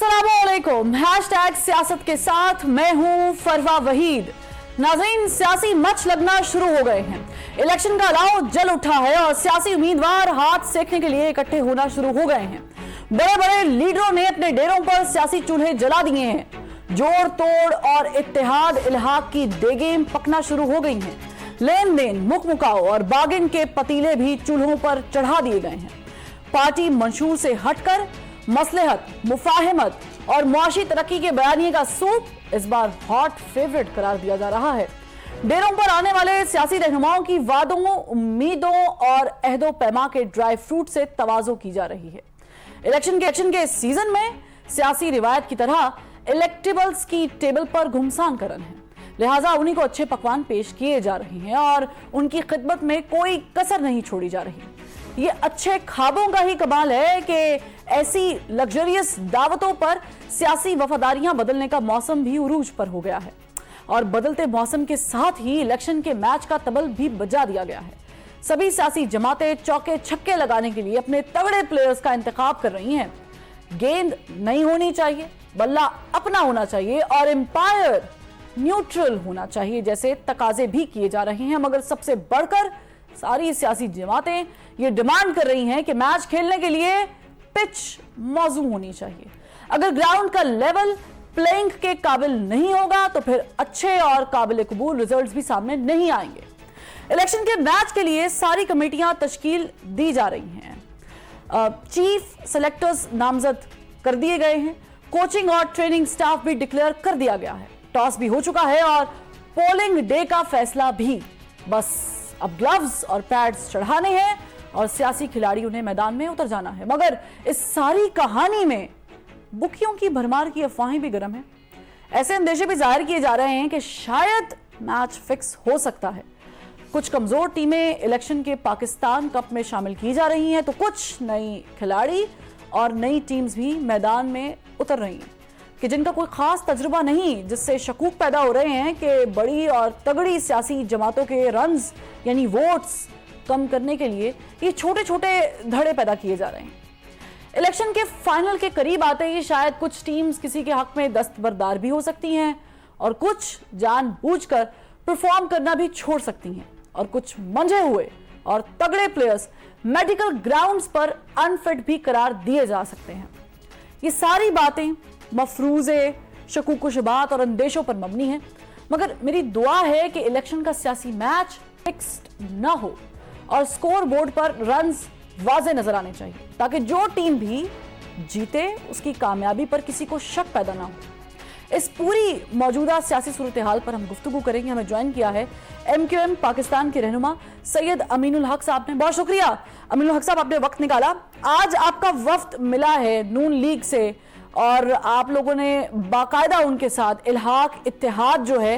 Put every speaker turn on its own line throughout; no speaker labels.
अस्सलामुअलैकुम। हैशटैग सियासत के साथ मैं हूं फरवा वहीद। नाज़रीन, सियासी मच लगना शुरू हो गए हैं। इलेक्शन का अलाव जल उठा है और सियासी उम्मीदवार हाथ सेकने के लिए इकट्ठे होना शुरू हो गए हैं। बड़े बड़े लीडरों ने अपने डेरों पर सियासी चूल्हे जला दिए हैं। जोड़ तोड़ और इत्तेहाद इल्हाक की देगें पकना शुरू हो गई हैं। लेन देन, मुख मुकाओ और बागिन के पतीले भी चूल्हों पर चढ़ा दिए गए हैं। पार्टी मंशूर से हटकर मसलहत, मुफाहिमत और मुआशी तरक्की के बयानिए का सूप इस बार हॉट फेवरेट करार दिया जा रहा है। डेरों पर आने वाले सियासी रहनुमाओं की वादों, उम्मीदों और अहदो पैमा के ड्राई फ्रूट से तवाज़ो की जा रही है। इलेक्शन के सीजन में सियासी रिवायत की तरह इलेक्टेबल्स की टेबल पर घुमसान करन है, लिहाजा उन्हीं को अच्छे पकवान पेश किए जा रहे हैं और उनकी खिदमत में कोई कसर नहीं छोड़ी जा रही। ये अच्छे ख्वाबों का ही कमाल है कि ऐसी लग्जरियस दावतों पर सियासी वफादारियां बदलने का मौसम भी उरूज पर हो गया है और बदलते मौसम के साथ ही इलेक्शन के मैच का तबल भी बजा दिया गया है। सभी सियासी जमातें चौके छक्के लगाने के लिए अपने तगड़े प्लेयर्स का इंतखाब कर रही हैं। गेंद नहीं होनी चाहिए, बल्ला अपना होना चाहिए और एम्पायर न्यूट्रल होना चाहिए जैसे तकाजे भी किए जा रहे हैं। मगर सबसे बढ़कर सारी सियासी जमातें ये डिमांड कर रही हैं कि मैच खेलने के लिए पिच मौजू होनी चाहिए। अगर ग्राउंड का लेवल प्लेइंग के काबिल नहीं होगा तो फिर अच्छे और काबिल कबूल रिजल्ट्स भी सामने नहीं आएंगे। इलेक्शन के मैच के लिए सारी कमेटियां तश्कील दी जा रही हैं। चीफ सेलेक्टर्स नामजद कर दिए गए हैं। कोचिंग और ट्रेनिंग स्टाफ भी डिक्लेयर कर दिया गया है। टॉस भी हो चुका है और पोलिंग डे का फैसला भी। बस अब ग्लव्स और पैड्स चढ़ाने हैं और सियासी खिलाड़ियों ने मैदान में उतर जाना है। मगर इस सारी कहानी में बुकियों की भरमार की अफवाहें भी गर्म हैं। ऐसे अंदेशे भी जाहिर किए जा रहे हैं कि शायद मैच फिक्स हो सकता है। कुछ कमजोर टीमें इलेक्शन के पाकिस्तान कप में शामिल की जा रही हैं तो कुछ नई खिलाड़ी और नई टीम्स भी मैदान में उतर रही हैं कि जिनका कोई खास तजुर्बा नहीं, जिससे शकूक पैदा हो रहे हैं कि बड़ी और तगड़ी सियासी जमातों के रन्स यानी वोट्स कम करने के लिए ये छोटे छोटे धड़े पैदा किए जा रहे हैं। इलेक्शन के फाइनल के करीब आते ही शायद कुछ टीम्स किसी के हक में दस्तबरदार भी हो सकती हैं और कुछ जानबूझकर परफॉर्म करना भी छोड़ सकती हैं और कुछ मंझे हुए और तगड़े प्लेयर्स मेडिकल ग्राउंड्स पर अनफिट भी करार दिए जा सकते हैं। ये सारी बातें मफरूजे, शकूक शुबात और अंदेशों पर मबनी है। मगर मेरी दुआ है कि इलेक्शन का सियासी मैच फिक्स्ड ना हो और स्कोर बोर्ड पर रन्स वाज़े नजर आने चाहिए ताकि जो टीम भी जीते उसकी कामयाबी पर किसी को शक पैदा ना हो। इस पूरी मौजूदा सियासी सूरत हाल पर हम गुफ्तगू करेंगे। हमें ज्वाइन किया है MQM पाकिस्तान के रहनुमा सैयद अमीनुल हक साहब ने। बहुत शुक्रिया अमीनुल हक साहब, आपने वक्त निकाला। आज आपका वफ्द मिला है नून लीग से और आप लोगों ने बाकायदा उनके साथ इल्हाक इत्तेहाद जो है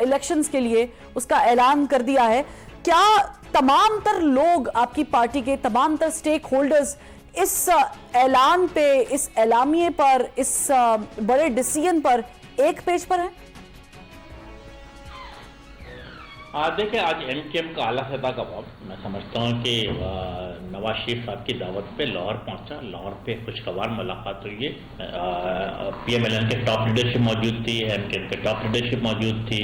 इलेक्शंस के लिए उसका ऐलान कर दिया है। क्या तमाम तर लोग, आपकी पार्टी के तमाम तर स्टेक होल्डर्स इस ऐलान पे, इस एलामिये पर, इस बड़े डिसीजन पर एक पेज पर हैं?
देखिए, आज MQM का आला सतह का वक्त मैं समझता हूँ कि नवाज शरीफ साहब की दावत पे लाहौर पहुँचा। लाहौर पे खुशगवार मुलाकात हुई है। PMLN के टॉप लीडरशिप मौजूद थी, MQM के टॉप लीडरशिप मौजूद थी।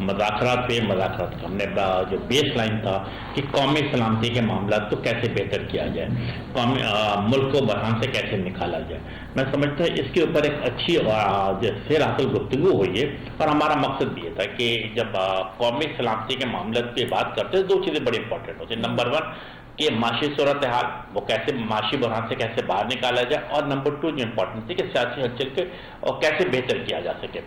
मज़ाकरात का हमने जो बेस लाइन था कि कौमी सलामती के मामला को कैसे बेहतर किया जाए, मुल्क को बहरान से कैसे निकाला जाए। मैं समझता हूँ इसके ऊपर एक अच्छी फिर हासिल गुफ्तगू हुई है और हमारा मकसद भी ये था कि जब कौमी सलामती के मामले पे बात करते हैं, दो चीज़ें बड़ी इंपॉर्टेंट होती हैं। नंबर वन कि माशी सूरत हाल वो कैसे माशी बहरान से कैसे बाहर निकाला जाए और नंबर टू जो इम्पोर्टेंट थी कि सियासी हलचल के और कैसे बेहतर किया जा सके।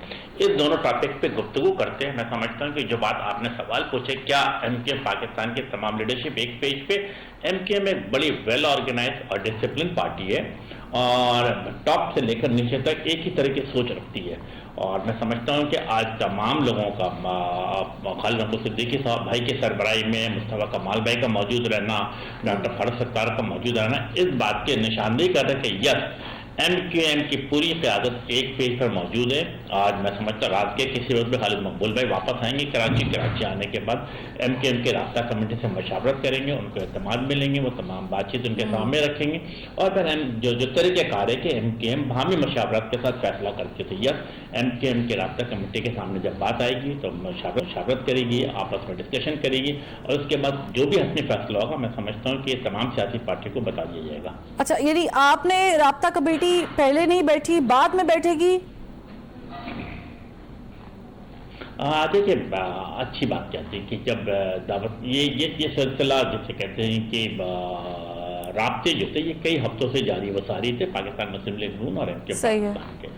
इस दोनों टॉपिक पे गुफ्तगू करते हैं। मैं समझता हूँ कि जो बात आपने सवाल पूछे, क्या MQM पाकिस्तान की तमाम लीडरशिप एक पेज पे, MQM एक बड़ी वेल ऑर्गेनाइज और डिसिप्लिन पार्टी है और टॉप से लेकर नीचे तक एक ही तरह की सोच रखती है। और मैं समझता हूँ कि आज तमाम लोगों का खालिद महमूद सिद्दीकी साहब भाई की सरबराही में मुस्तफा कमाल भाई का मौजूद रहना, डॉक्टर फारूक सत्तार का मौजूद रहना, इस बात की निशानदेही कर रहा है कि यस MQM की पूरी क़यादत एक पेज पर मौजूद है। आज मैं समझता रात के किसी वक्त में खालिद मकबूल भाई वापस आएंगे कराची आने के बाद MQM के राब्ता कमेटी से मशावरत करेंगे, उनको एतमाद मिलेंगे, वो तमाम बातचीत उनके सामने रखेंगे और फिर जो तरीक़ेकार है कि MQM बाहमी मशावरत के साथ फैसला करती थी। यस, MQM के राब्ता कमेटी के सामने जब बात आएगी तो मशावरत करेगी, आपस में डिस्कशन करेगी और उसके बाद जो भी हतमी फैसला होगा मैं समझता हूँ कि तमाम सियासी पार्टी को बता दिया जाएगा।
अच्छा, यानी आपने राब्ता कमेटी पहले नहीं बैठी, बाद में बैठेगी?
देखिए, अच्छी बात कहती है कि जब दावत ये सिलसिला जिसे कहते हैं कि राब्ते जो थे ये कई हफ्तों से जारी वसारी थे पाकिस्तान मुस्लिम लीग नून और MQM पाकिस्तान के,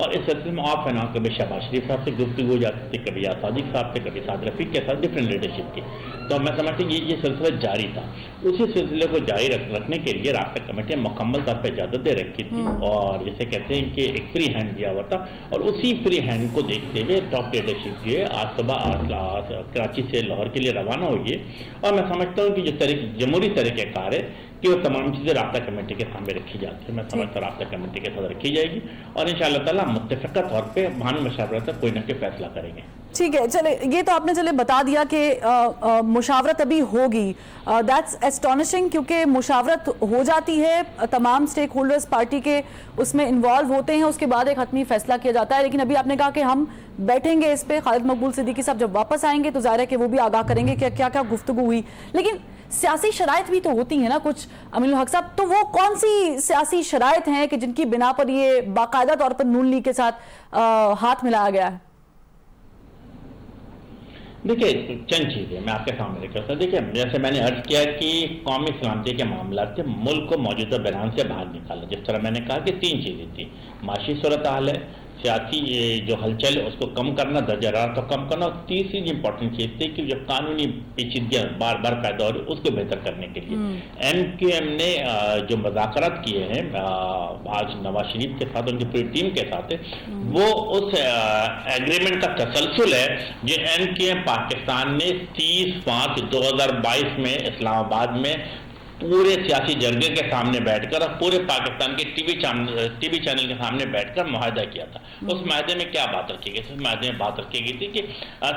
और इस सिलसिले में ऑफ एंड ऑन कभी शहबाज शरीफ साहब से गुफ्तगू हो जाती थी, कभी सादिक साहब से, कभी साद रफीक के साथ, डिफरेंट लीडरशिप की। तो मैं समझती हूँ ये सिलसिला जारी था। उसी सिलसिले को जारी रखने के लिए राब्ता कमेटी मुकम्मल तौर पर इजाज़त दे रखी थी और जिसे कहते हैं कि एक फ्री हैंड दिया हुआ था और उसी फ्री हैंड को देखते हुए टॉप लीडरशिप जो है आज सुबह कराची से लाहौर के लिए रवाना हुई है। और मैं समझता हूँ कि जो जमहूरी तरीक़ेकार है कि वो तमाम चीज़ें राब्ता कमेटी के सामने रखी जाती है। मैं समझता हूँ राब्ता कमेटी के साथ रखी जाएगी और इंशाअल्लाह ताला मुत्तफ़िक़ा तौर पे बाहमी मशावरत कोई ना कोई फैसला करेंगे।
ठीक है, चले ये तो आपने चले बता दिया कि मुशावरत अभी होगी। दैट्स एस्टॉनिशिंग, क्योंकि मुशावरत हो जाती है, तमाम स्टेक होल्डर्स पार्टी के उसमें इन्वॉल्व होते हैं, उसके बाद एक हतमी फैसला किया जाता है। लेकिन अभी आपने कहा कि हम बैठेंगे इस पे, खालिद मकबूल सिद्दीकी साहब जब वापस आएंगे तो ज़ाहिर है कि वो भी आगाह करेंगे कि क्या क्या गुफ्तगू हुई। लेकिन सियासी शराइत भी तो होती है ना कुछ, अमीनुल हक साहब, तो वो कौन सी सियासी शराइत हैं कि जिनकी बिना पर ये बाकायदा तौर पर नून लीग के साथ हाथ मिलाया गया है?
देखिए, चंद चीज़ें मैं आपके सामने रखता हूँ। देखिए, जैसे मैंने अर्ज किया कि कौमी सलामती के मामला से मुल्क को मौजूदा बहरान से बाहर निकाला, जिस तरह मैंने कहा कि 3 चीज़ें थी, माशी सूरत हाल है, सियासी जो हलचल है उसको कम करना, दर्जा हरारत को कम करना, और तीसरी जो इंपॉर्टेंट चीज़ थी कि जो कानूनी पेचीदगियाँ बार बार पैदा हो रही उसको बेहतर करने के लिए MQM ने जो मुज़ाकरात किए हैं आज नवाज शरीफ के साथ, उनकी पूरी टीम के साथ है, वो उस एग्रीमेंट का तसलसल है जो MQM पाकिस्तान ने 30/5/2022 में इस्लामाबाद में पूरे सियासी जरगे के सामने बैठकर और पूरे पाकिस्तान के टीवी चैनल के सामने बैठकर मुआहदा किया था। उस मुआहदे में क्या बात रखी गई? उस मुआहदे में बात रखी गई थी कि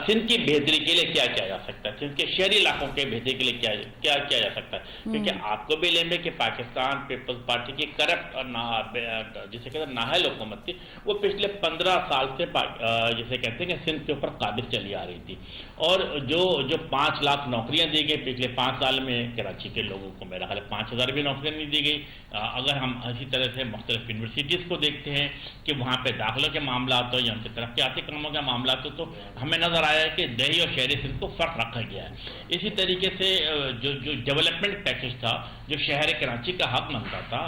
सिंध की बेहतरी के लिए क्या किया जा सकता है, सिंध के शहरी इलाकों के बेहतरी के लिए क्या किया जा सकता है। क्योंकि आपको भी लेंगे कि पाकिस्तान पीपल्स पार्टी की करप्ट और जिसे कहते हैं नाहल हुकूमत थी, वो पिछले 15 साल से जिसे कहते हैं कि सिंध के ऊपर काबिज चली आ रही थी। और जो 5 लाख नौकरियां दी गई पिछले 5 साल में कराची के लोगों को, मेरा ख्याल 5000 भी नौकरियां नहीं दी गई। अगर हम इसी तरह से मुख्तलिफ यूनिवर्सिटीज़ को देखते हैं कि वहाँ पे दाखिलों के मामला हो या उनके तरक्याती कामों का मामला हो, तो हमें नज़र आया है कि देही और शहरी सिंध को फ़र्क रखा गया है। इसी तरीके से जो डेवलपमेंट पैकेज था, जो शहर कराची का हक बनता था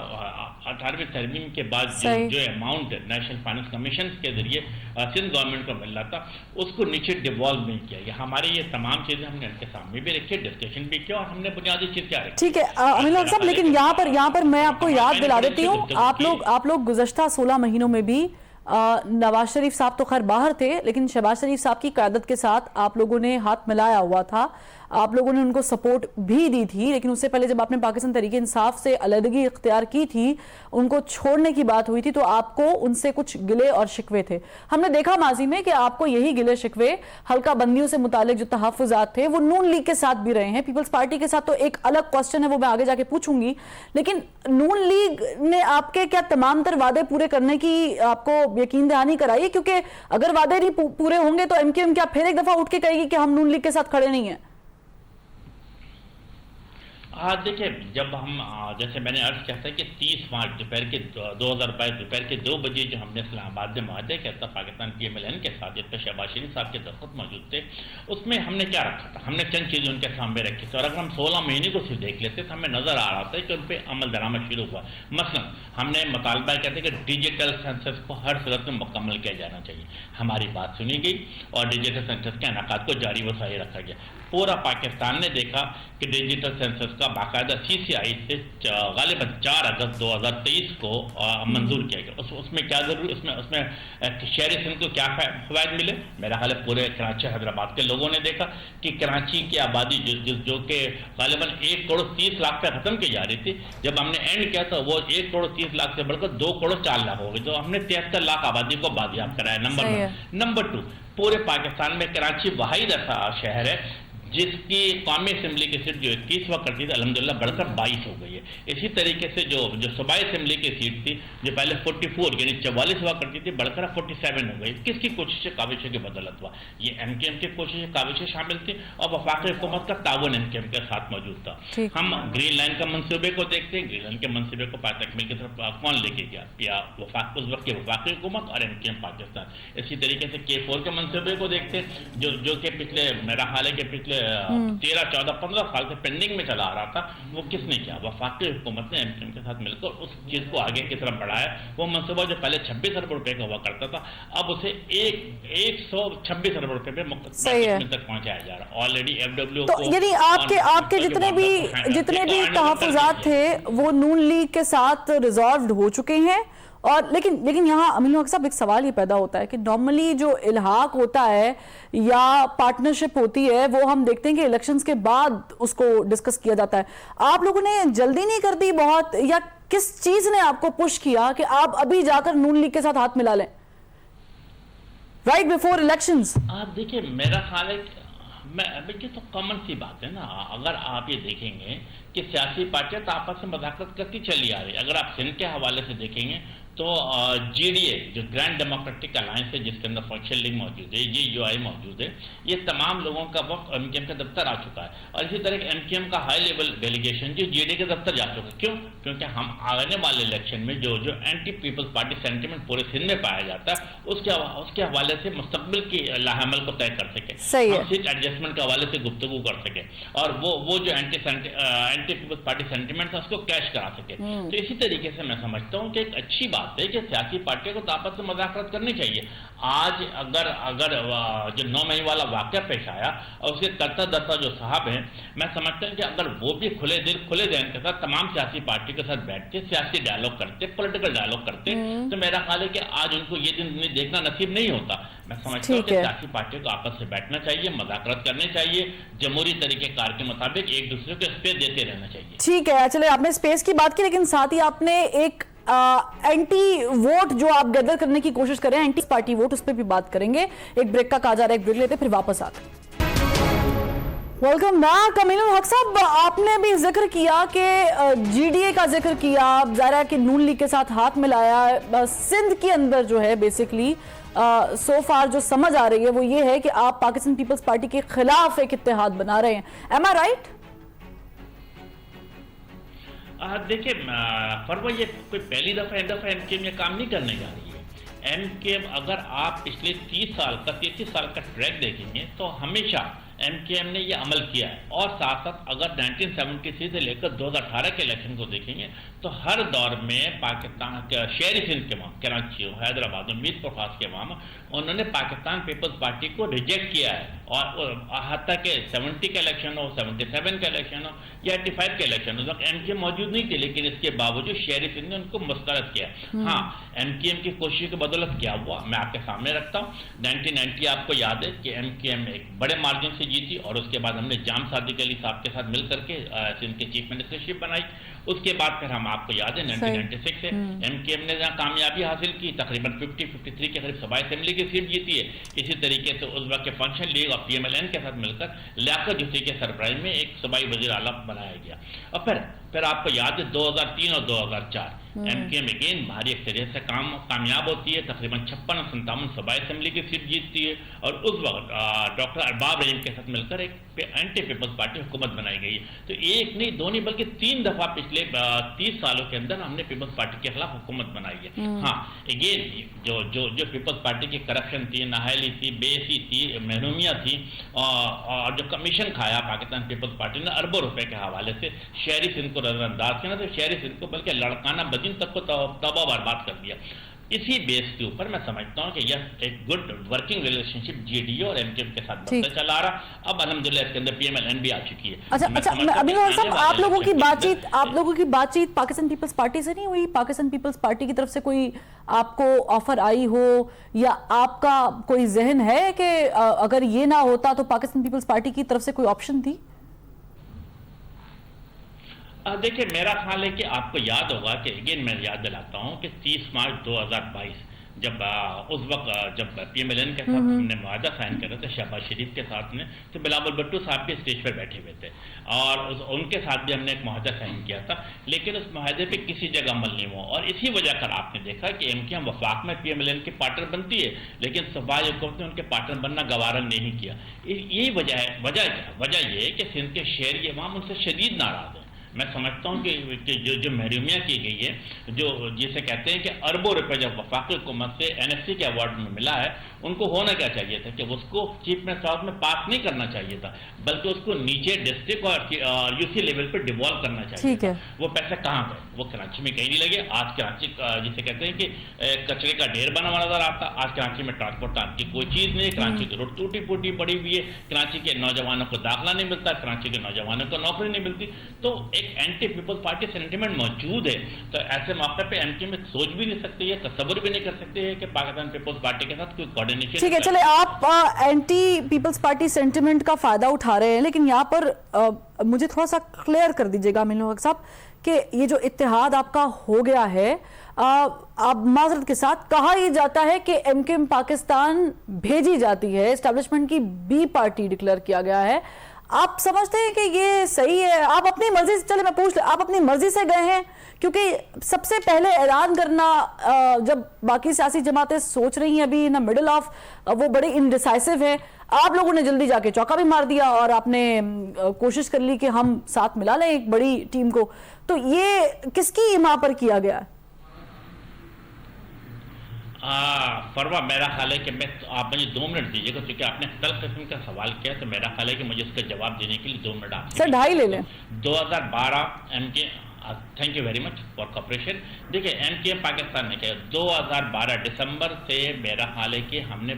18वीं तरमीम के बाद, जो अमाउंट नेशनल फाइनेंस कमीशन के जरिए सिंध गवर्नमेंट को मिल रहा था, उसको नीचे डिवॉल्व नहीं किया गया। हमारे ये तमाम चीज़ें हमने उनके सामने भी रखी, डिस्कशन भी किया और हमने बुनियादी चीज़ क्या रखी।
ठीक है अमीनुल हक साहब, लेकिन यहाँ पर मैं आपको याद दिला देती हूँ, आप लोग गुज़श्ता 16 महीनों में भी नवाज शरीफ साहब तो खैर बाहर थे, लेकिन शहबाज शरीफ साहब की क़यादत के साथ आप लोगों ने हाथ मिलाया हुआ था, आप लोगों ने उनको सपोर्ट भी दी थी। लेकिन उससे पहले जब आपने पाकिस्तान तहरीक इंसाफ से अलहदगी इख्तियार की थी, उनको छोड़ने की बात हुई थी, तो आपको उनसे कुछ गिले और शिकवे थे। हमने देखा माजी में कि आपको यही गिले शिकवे हल्का बंदियों से मुतालिक जो तहफ़्फ़ुज़ात थे वो नून लीग के साथ भी रहे हैं। पीपल्स पार्टी के साथ तो एक अलग क्वेश्चन है, वो मैं आगे जाके पूछूंगी। लेकिन नून लीग ने आपके क्या तमाम तर वादे पूरे करने की आपको यकीन दहानी कराई? क्योंकि अगर वादे नहीं पूरे होंगे तो MQM क्या फिर एक दफा उठ के कहेगी कि हम नून लीग के साथ खड़े नहीं हैं?
देखिए, जब हम जैसे मैंने अर्ज किया था कि 30 मार्च दोपहर के 2022 दोपहर के 2 बजे जो हमने इस्लामाबाद में मुआहदा किया था पाकिस्तान PMLN के साथ, जिस पर शहबाज शरीफ साहब के दस्तखत मौजूद थे, उसमें हमने क्या रखा था? हमने चंद चीज़ें उनके सामने रखी थी और अगर हम 16 महीने को सिर्फ देख लेते तो हमें नज़र आ रहा था कि उन पर अमल दरामद शुरू हुआ। मसलन हमने मुतालबा किया था कि डिजिटल सेंसस को हर सूरत में मुकम्मल किया जाना चाहिए। हमारी बात सुनी गई और डिजिटल सेंसस के इनेकाद को जारी व सारी रखा गया। पूरा पाकिस्तान ने देखा कि डिजिटल सेंसस का बाकायदा CCI से गालिबन 4 अगस्त 2023 को मंजूर किया गया। उसमें क्या जरूरी, उसमें शहरी सिंध को क्या फवायद मिले? मेरा ख्याल है पूरे कराची हैदराबाद के लोगों ने देखा कि कराची की आबादी जो कि गालिबन 1 करोड़ 30 लाख पे खत्म की जा रही थी, जब हमने एंड किया तो वो 1 करोड़ 30 लाख से बढ़कर 2 करोड़ 4 लाख हो गई। तो हमने 73 लाख आबादी को बाजियाब कराया। नंबर 2, पूरे पाकिस्तान में कराची वाहिद ऐसा शहर है जिसकी कौमी असम्बली की सीट जो 21 हुआ करती थी अल्हम्दुलिल्लाह बढ़कर 22 हो गई है। इसी तरीके से जो सूबाई असम्बली की सीट थी जो पहले 44 यानी 44 हुआ करती थी बढ़कर 47 हो गई। किसकी कोशिशें काविशों की बदौलत हुआ? ये MKM की कोशिशें काविशें शामिल थी और वफाकी हुकूमत का ताउन MKM के साथ मौजूद था। हम ग्रीन लाइन का मनसूबे को देखते हैं, ग्रीन लाइन के मनसूबे को तकमील की तरफ कौन लेके गया? या उस वक्त की वफाकी हुकूमत और MKM पाकिस्तान। इसी तरीके से K4 के मनसूबे को देखते हैं जो कि पिछले मेरा हाल है कि पिछले 13, 14, 15 साल से पेंडिंग में चला आ रहा था। वो किसने किया? वफाकी हुकूमत ने MKM के साथ मिलकर उस चीज को आगे की तरफ बढ़ाया। वो मनसूबा जो पहले 26 अरब रुपए का हुआ करता था अब उसे 126 अरब रुपए पे तक पहुंचाया जा रहा। ऑलरेडी FW
तो यानी आपके जितने भी तहफ्फुज़ात थे वो नून लीग के साथ रिजॉल्व हो चुके हैं। और लेकिन यहाँ अमीन हक साहब एक सवाल ये पैदा होता है कि नॉर्मली जो इल्हाक होता है या पार्टनरशिप होती है वो हम देखते हैं कि इलेक्शंस के बाद उसको डिस्कस किया जाता है। आप लोगों ने जल्दी नहीं कर दी बहुत, या किस चीज ने आपको पुश किया कि आप अभी जाकर नून लीग के साथ हाथ मिला लें राइट बिफोर इलेक्शंस?
आप देखिए मेरा ख्याल है ये तो कॉमन सी बात है ना। अगर आप ये देखेंगे कि सियासी पार्टियां तो आपस में मदाखलत करती चली आ रही। अगर आप सिंध के हवाले से देखेंगे तो GDA जो ग्रैंड डेमोक्रेटिक अलायंस है जिसके अंदर फंक्शन लीग मौजूद है, ये UI मौजूद है, ये तमाम लोगों का वक्त MKM के दफ्तर आ चुका है। और इसी तरह MKM का हाई लेवल डेलीगेशन जो GDA के दफ्तर जा चुका है। क्यों? क्योंकि हम आने वाले इलेक्शन में जो एंटी पीपल्स पार्टी सेंटिमेंट पूरे सिंध में पाया जाता है उसके हवाले से मुस्तकबिल की लाहमल को तय कर सके, सीट एडजस्टमेंट के हवाले से गुफ्तगू कर सके और वो जो एंटी पीपल्स पार्टी सेंटिमेंट है उसको कैश करा सके। तो इसी तरीके से मैं समझता हूँ कि एक अच्छी बात है कि सियासी पार्टियों को आपस में मुज़ाकरात करनी चाहिए। आज अगर जो 9 मई वाला वाक़या पेश आया और उसके करता दर्ता जो साहब हैं, मैं समझता हूँ कि अगर वो भी खुले दिल खुले ज़हन के साथ तमाम सियासी पार्टी के साथ बैठते सियासी डायलॉग करते पॉलिटिकल डायलॉग करते तो मेरा ख्याल है कि आज उनको ये दिन देखना नसीब नहीं होता। मैं समझता हूँ कि सियासी पार्टियों को आपस से बैठना चाहिए, मुज़ाकरात करने चाहिए, जमहूरी तरीक़ेकार के मुताबिक एक दूसरे को स्पेस देते रहना चाहिए।
ठीक है, चले आपने स्पेस की बात की लेकिन साथ ही आपने एक एंटी वोट जो आप गैदर करने की कोशिश कर रहे हैं, एंटी पार्टी वोट, उस पर भी बात करेंगे। एक ब्रेक का कहा जा रहा है, एक ब्रेक लेते फिर वापस आते। Welcome back. अमीनुल हक साहब, आपने भी जिक्र किया कि GDA का जिक्र किया, ज़ाहिर है कि नून लीग के साथ हाथ मिलाया। सिंध के अंदर जो है बेसिकली सो फार जो समझ आ रही है वो ये है कि आप पाकिस्तान पीपल्स पार्टी के खिलाफ एक इत्तेहाद बना रहे हैं। एम आई राइट?
देखिए फरवा ये कोई पहली दफ़ा MKM ये काम नहीं करने जा रही है। MKM अगर आप पिछले 30 साल का ट्रैक देखेंगे तो हमेशा MKM ने ये अमल किया है। और साथ साथ अगर 1973 से लेकर 2018 के इलेक्शन को देखेंगे तो हर दौर में पाकिस्तान के शहरी सिंध के वहाँ कराची हो, हैदराबाद हो, मीरपुर खास के वहाँ उन्होंने पाकिस्तान पीपल्स पार्टी को रिजेक्ट किया है। और हत्ता के 70 का इलेक्शन हो, 77 का इलेक्शन हो या 85 का इलेक्शन हो, तो MKM मौजूद नहीं थी, लेकिन इसके बावजूद शहरी सिंध ने उनको मुस्तरद किया। हाँ, MKM की कोशिश की बदौलत क्या हुआ मैं आपके सामने रखता हूँ। 1990 आपको याद है कि MKM एक बड़े मार्जिन से जीती और उसके बाद हमने जाम सादिक अली साहब के साथ मिल करके सिंध की चीफ मिनिस्टरशिप बनाई। उसके बाद फिर हम आपको याद है 1996 से MKM ने जहाँ कामयाबी हासिल की, तकरीबन 50-53 के करीब सूबाई असेंबली की सीट जीती है। इसी तरीके से उस वक्त के फंक्शन लीग और PMLN के साथ मिलकर लियाकत जुफ्ती के सरबराही में एक सूबाई वज़ीर आला बनाया गया। और फिर आपको याद है 2003 और 2004 MKM अगेन भारी अक्सरियत से कामयाब होती है, तकरीबन 56-57 सूबाई असेंबली की सीट जीतती है और उस वक्त डॉक्टर अरबाब रहीम के साथ मिलकर एक एंटी पीपल्स पार्टी हुकूमत बनाई गई है। तो एक नहीं दो नहीं बल्कि 3 दफा पिछले 30 सालों के अंदर हमने पीपल्स पार्टी के खिलाफ हुकूमत बनाई है। हाँ, अगेन जो पीपल्स पार्टी की करप्शन थी, नाहली थी, बेसी थी, महरूमियाँ थी और जो कमीशन खाया पाकिस्तान पीपल्स पार्टी ने अरबों रुपए के हवाले से शहरी सिंध को नजरअंदाज किया, तो शहरी सिंध को बल्कि लड़काना बदीन तक को तबाह बर्बाद कर दिया। इसी बेस के ऊपर मैं समझता हूँ कि यह एक गुड वर्किंग रिलेशनशिप जेडीयू और एमकेएम के साथ बढ़ता चला आ रहा। अब अल्हम्दुलिल्लाह इसके अंदर पीएमएलएन भी आ चुकी है।
अच्छा, अभिनव साहब, आप लोगों की बातचीत पाकिस्तान पीपल्स पार्टी से नहीं हुई? पाकिस्तान पीपल्स पार्टी की तरफ से कोई आपको ऑफर आई हो, या आपका कोई जहन है कि अगर ये ना होता तो पाकिस्तान पीपल्स पार्टी की तरफ से कोई ऑप्शन थी?
देखिए, मेरा ख्याल है कि आपको याद होगा कि अगेन मैं याद दिलाता हूं कि 30 मार्च 2022 जब उस वक्त जब पीएमएलएन के साथ हमने मुआहदा साइन कर रहे थे शहबाज शरीफ के साथ में, तो बिलावल भुट्टो साहब भी स्टेज पर बैठे हुए थे और उनके साथ भी हमने एक मुआहदा साइन किया था, लेकिन उस मुआहदे पे किसी जगह अमल नहीं हुआ। और इसी वजह कर आपने देखा कि एमकेएम वफाक में पीएमएलएन की पार्टनर बनती है, लेकिन सूबाई हुकूमत ने उनके पार्टनर बनना गवारा नहीं किया। यही वजह है। वजह ये है कि सिंध के शहरी अवाम उनसे शदीद नाराज है। मैं समझता हूँ कि जो महरूमियाँ की गई है, जो जिसे कहते हैं कि अरबों रुपए जब वफाकी हुकूमत से एनएफसी के अवार्ड में मिला है, उनको होना क्या चाहिए था कि उसको चीफ मिनिस्टर हाउस में पास नहीं करना चाहिए था, बल्कि उसको नीचे डिस्ट्रिक्ट और यूसी लेवल पर डिवॉल्व करना चाहिए था। वो पैसे कहाँ गए? वो कराची में कहीं नहीं लगे। आज कराची जिसे कहते हैं कि कचरे का ढेर बना हुआ नजर आता। आज कराची में ट्रांसपोर्ट की कोई चीज़ नहीं, कराची की रोड टूटी फूटी पड़ी हुई है, कराची के नौजवानों को दाखिला नहीं मिलता, कराची के नौजवानों को नौकरी नहीं मिलती। तो एक एंटी पीपल्स पार्टी सेंटिमेंट मौजूद है। तो ऐसे मौके पे एमके में सोच भी नहीं सकते है, तसव्वुर भी नहीं कर सकते है कि पाकिस्तान पीपल्स पार्टी के साथ कोई कोऑर्डिनेशन।
ठीक है, चले आप एंटी पीपल्स पार्टी सेंटिमेंट का फायदा उठा रहे हैं, लेकिन यहाँ पर मुझे थोड़ा सा क्लियर कर दीजिएगा अमीनुल हक साहब कि ये जो इत्तेहाद आपका हो गया है, अब माजरत के साथ कहा यह जाता है कि एमकेएम पाकिस्तान भेजी जाती है, एस्टेब्लिशमेंट की बी पार्टी डिक्लेयर किया गया है। आप समझते हैं कि ये सही है? आप अपनी मर्जी से, चले मैं पूछ ले, आप अपनी मर्जी से गए हैं? क्योंकि सबसे पहले ऐलान करना, जब बाकी सियासी जमातें सोच रही हैं अभी इन द मिडल ऑफ, वो बड़े इनडिसाइसिव है, आप लोगों ने जल्दी जाके चौका भी मार दिया और आपने कोशिश कर ली कि हम साथ मिला लें एक बड़ी टीम को। तो ये किसकी इमा पर किया गया है?
फरवा, मेरा ख्याल है कि आप मुझे 2 मिनट दीजिएगा, क्योंकि आपने तल्ख किस्म का सवाल किया, तो मेरा ख्याल है कि मुझे इसका जवाब देने के लिए 2 मिनट आप
सर 2.5 ले लें।
2012 एमके, thank you very much for cooperation. देखिए, एमकेएम पाकिस्तान ने किया 2012 दिसंबर से, मेरा ख्याल है कि हमने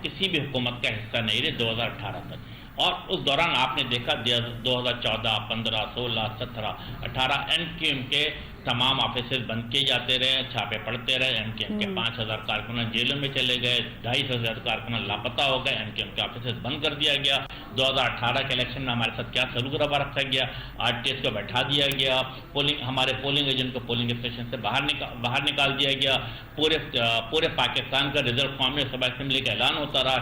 किसी भी हुकूमत का हिस्सा नहीं रहे 2018 तक। और उस दौरान आपने देखा 2014, 15, 16, 17, 18 एमकेएम के तमाम ऑफिस बंद किए जाते रहे, छापे पड़ते रहे। एमकेएम के 5,000 कारकुनान जेलों में चले गए, 2,500 कारकुनान लापता हो गए, एमकेएम के ऑफिस बंद कर दिया गया। 2018 के इलेक्शन में हमारे साथ क्या सलूक रवा रखा गया, आरटीएस को बैठा दिया गया, हमारे पोलिंग एजेंट को पोलिंग स्टेशन से बाहर निकाल दिया गया। पूरे पाकिस्तान का रिजर्व कौमी सभा असेंबली का ऐलान होता रहा।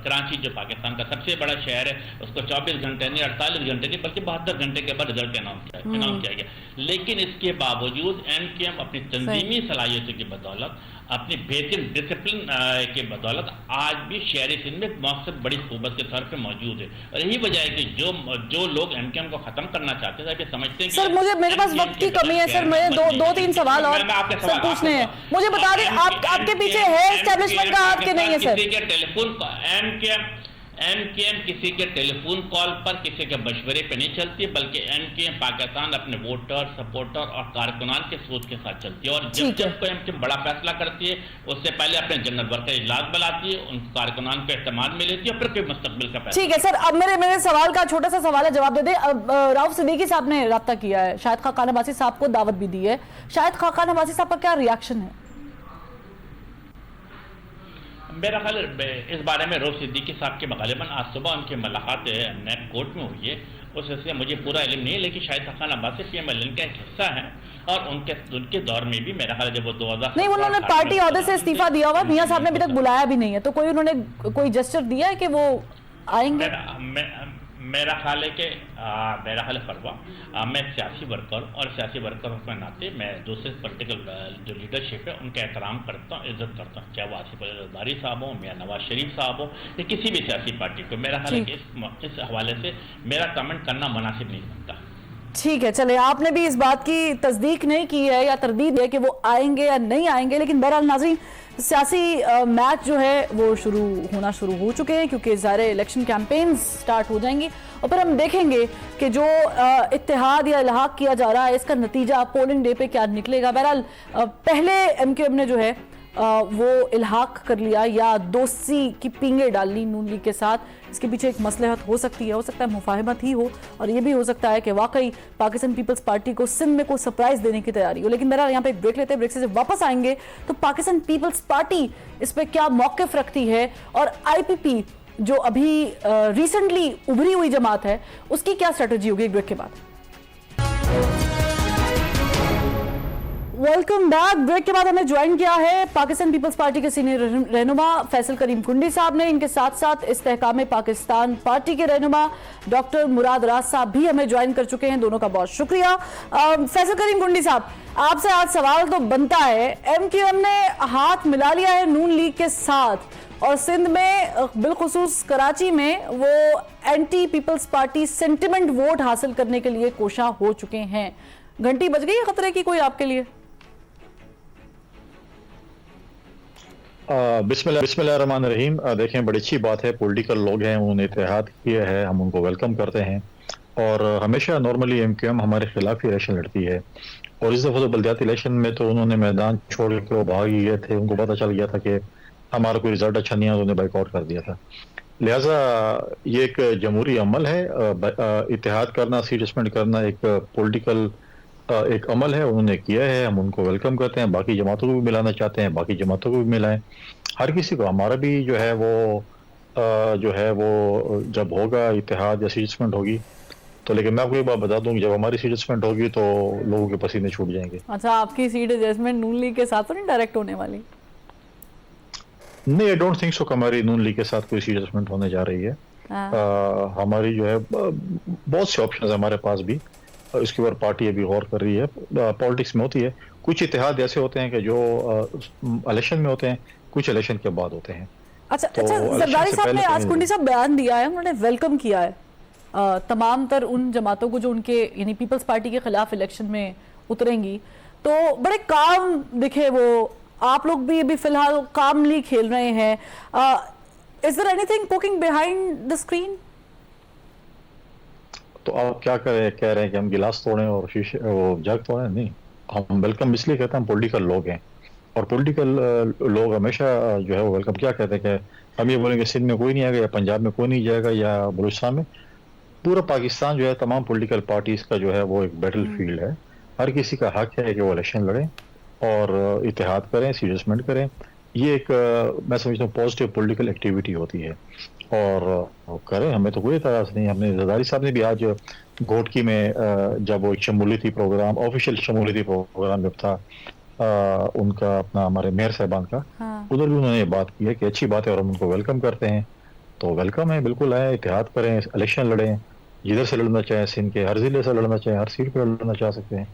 कराची जो पाकिस्तान का सबसे बड़ा शहर है, उसको 24 घंटे नहीं, 48 घंटे नहीं, बल्कि 72 घंटे के बाद रिजल्ट अनाउंस किया गया। लेकिन इसके बावजूद एमकेएम अपनी तंजीमी सलाहियतों की बदौलत, अपनी बेहतरीन डिसिप्लिन के बदौलत आज भी शहरी सिंध में मकसद बड़ी खूबत के तौर पे मौजूद है। और यही वजह है कि जो लोग एमकेएम को खत्म करना चाहते थे, समझते हैं कि
सर मेरे पास वक्त की कमी है सर, मैं दो तीन सवाल और सर पूछने हैं। मुझे बता दें, आपके पीछे है एस्टेब्लिशमेंट का हाथ कि नहीं है सर?
टेलीफोन एमकेएम किसी के टेलीफोन कॉल पर, किसी के मशवरे पे नहीं चलती, बल्कि एमकेएम पाकिस्तान अपने वोटर, सपोर्टर और कारकुनान के सोच के साथ चलती है। और जब कोई एमकेएम बड़ा फैसला करती है, उससे पहले अपने जनरल वर्कर इजलास बुलाती है, उन कारकुनान को इस्तेमाल में लेती है, फिर कोई मुस्तकबिल का फैसला।
ठीक है सर, अब मेरे सवाल का छोटा सा सवाल है, जवाब दे दे। राउफ सिद्दीकी साहब ने राब्ता किया है, शाहिद खाकान अब्बासी साहब को दावत भी दी है। शाहिद खाकान अब्बासी साहब का क्या रिएक्शन है?
मेरा ख्याल इस बारे में रऊफ सिद्दीकी साहब के गालिबन आज सुबह उनकी मुलाकात नैब कोर्ट में हुई है, उस सिलसिले मुझे पूरा इल्म नहीं है, लेकिन शाहिद खाकान अब्बासी पीएमएलएन का एक हिस्सा है। और उनके दौर में भी मेरा ख्याल जब वो 2000
नहीं, उन्होंने पार्टी ओहदे से इस्तीफा दिया हुआ, मियां साहब ने अभी तक बुलाया भी नहीं है, तो उन्होंने कोई जेस्चर दिया है कि वो आएंगे?
मेरा ख्याल है कि फरवा, मैं सियासी वर्कर और सियासी वर्कर के नाते मैं दूसरे पॉलिटिकल जो लीडरशिप है उनका एहतराम करता हूँ, इज्जत करता हूँ, चाहे वो आसिफ अली जरदारी साहब हो, मियां नवाज शरीफ साहब हो, या किसी भी सियासी पार्टी को। मेरा ख्याल है कि इस हवाले से मेरा कमेंट करना मुनासिब नहीं बनता।
ٹھیک ہے، چلے آپ نے بھی اس بات کی تصدیق نہیں کی ہے یا تردید ہے کہ وہ آئیں گے یا نہیں آئیں گے، لیکن بہرحال ناظرین سیاسی میچ جو ہے وہ شروع ہو چکے ہیں، کیونکہ ظاہر الیکشن کیمپینز سٹارٹ ہو جائیں گی اور پھر ہم دیکھیں گے کہ جو اتحاد یا الحاق کیا جا رہا ہے اس کا نتیجہ پولنگ ڈے پہ کیا نکلے گا۔ بہرحال پہلے ایم کیو ایم نے جو ہے وہ الحاق کر لیا یا دوستی کی پینگیں ڈال لی نون لیگ کے ساتھ۔ اس کے پیچھے ایک مصلحت ہو سکتی ہے، ہو سکتا ہے مفاہمت ہی ہو، اور یہ بھی ہو سکتا ہے کہ واقعی پاکستان پیپلز پارٹی کو سندھ میں کوئی سرپرائز دینے کی تیاری ہو۔ لیکن بہرحال یہاں پہ ایک بریک لیتے ہیں، بریک سے واپس آئیں گے تو پاکستان پیپلز پارٹی اس پہ کیا موقف رکھتی ہے اور آئی پی پی جو ابھی ریسنٹلی ابھری ہوئی جماعت ہے اس کی کیا اسٹریٹجی ہوگی، ایک بریک کے بعد۔ Welcome back. بریک کے بعد ہمیں جوائن کیا ہے پاکستان پیپلز پارٹی کے سینئر رہنما فیصل کریم کنڈی صاحب نے، ان کے ساتھ ساتھ استحکام پاکستان پارٹی کے رہنما ڈاکٹر مراد راز صاحب بھی ہمیں جوائن کر چکے ہیں، دونوں کا بہت شکریہ۔ فیصل کریم کنڈی صاحب، آپ سے آج سوال تو بنتا ہے، ایم کیو ایم نے ہاتھ ملا لیا ہے نون لیگ کے ساتھ اور سندھ میں بالخصوص کراچی میں وہ anti Peoples Party sentiment vote حاصل کرنے کے لیے کوشاں ہو چکے ہیں، گھنٹی بج گئی ہے خطرے کی کوئی آپ کے لیے؟
بسم اللہ الرحمن الرحیم۔ دیکھیں بڑی اچھی بات ہے، پولیٹیکل لوگ ہیں، انہوں نے اتحاد کیا ہے، ہم ان کو ویلکم کرتے ہیں، اور ہمیشہ نارملی ایم کیو ایم ہمارے خلاف ہی الیکشن لڑتی ہے، اور اس دفعہ تو بلدیاتی الیکشن میں تو انہوں نے میدان چھوڑ کے وہ بھاگ گئے تھے، ان کو پتہ چل گیا تھا کہ ہمارا کوئی رزلٹ اچھا نہیں ہے، انہوں نے بائیک آؤٹ کر دیا تھا۔ لہٰذا یہ ایک جمہوری عمل ہے، اتحاد کرنا، سیٹ اسپینڈ کرنا ایک پولیٹیکل ایک عمل ہے، انہوں نے کیا ہے، ہم ان کو ویلکم کرتے ہیں، باقی جماعتوں کو بھی ملانا چاہتے ہیں، باقی جماعتوں کو بھی ملائیں، ہر کسی کو، ہمارا بھی جو ہے وہ جب ہوگا اتحاد یا سیٹ اسپینڈ ہوگی تو، لیکن میں آپ کو ایک بات بتا دوں کہ جب ہماری سیٹ اسپینڈ ہوگی تو لوگوں کے پسینے چھوٹ جائیں گے۔
اچھا، آپ کی سیٹ ایڈجسٹمنٹ نون لیگ کے ساتھ تو نہیں ڈائریکٹ ہونے والی؟
نہیں، آئی ڈونٹ تھنک سو کہ ہماری نون لیگ کے ساتھ کوئی سیٹ ایڈجسٹمنٹ ہونے جا رہی ہے۔ ہماری جو ہے بہت سے آپشنز ہیں ہمارے پاس بھی، اس کے اوپر پارٹی ابھی غور کر رہی ہے، پالیٹکس میں ہوتی ہے، کچھ اتحاد ایسے ہوتے ہیں کہ جو الیکشن میں ہوتے ہیں، کچھ الیکشن کے بعد ہوتے ہیں۔
اچھا، زرداری صاحب نے آج کنڈی صاحب بیان دیا ہے، انہوں نے ویلکم کیا ہے تمام تر ان جماعتوں کو جو ان کے یعنی پیپلز پارٹی کے خلاف الیکشن میں اتریں گی، تو بڑے کام دکھے وہ، آپ لوگ بھی ابھی فی الحال کاملی کھیل رہے ہیں۔ Is there anything cooking behind the screen؟
تو آپ کیا کہہ رہے ہیں کہ ہم گلاس توڑیں اور شیشے وہ جگ توڑیں؟ نہیں، ہم ویلکم اس لیے کہتے ہیں، ہم پولیٹیکل لوگ ہیں، اور پولیٹیکل لوگ ہمیشہ جو ہے وہ ویلکم کیا کہتے ہیں کہ ہم یہ بولیں کہ سندھ میں کوئی نہیں آئے گا یا پنجاب میں کوئی نہیں جائے گا یا بلوچستان میں، پورا پاکستان جو ہے تمام پولیٹیکل پارٹیز کا جو ہے وہ ایک بیٹل فیلڈ ہے، ہر کسی کا حق ہے کہ وہ الیکشن لڑیں اور اتحاد کریں، سیٹ اسپینڈ کریں، یہ ایک میں سمجھتا ہوں پازیٹیو پولیٹیکل ایکٹیویٹی ہوتی ہے، اور کریں، ہمیں تو کوئی اعتراض نہیں۔ ہم نے زرداری صاحب نے بھی آج گھوٹکی میں جب وہ ایک شمولیتی پروگرام، آفیشیل شمولیتی پروگرام جب تھا ان کا اپنا ہمارے میئر صاحبان کا، ادھر بھی انہوں نے یہ بات کی ہے کہ اچھی بات ہے اور ہم ان کو ویلکم کرتے ہیں، تو ویلکم ہے، بالکل آئیں، اتحاد کریں، الیکشن لڑیں، جدھر سے لڑنا چاہیں، سندھ کے ہر ضلع سے لڑنا چاہیں، ہر سیٹ پہ لڑنا چاہ سکتے ہیں،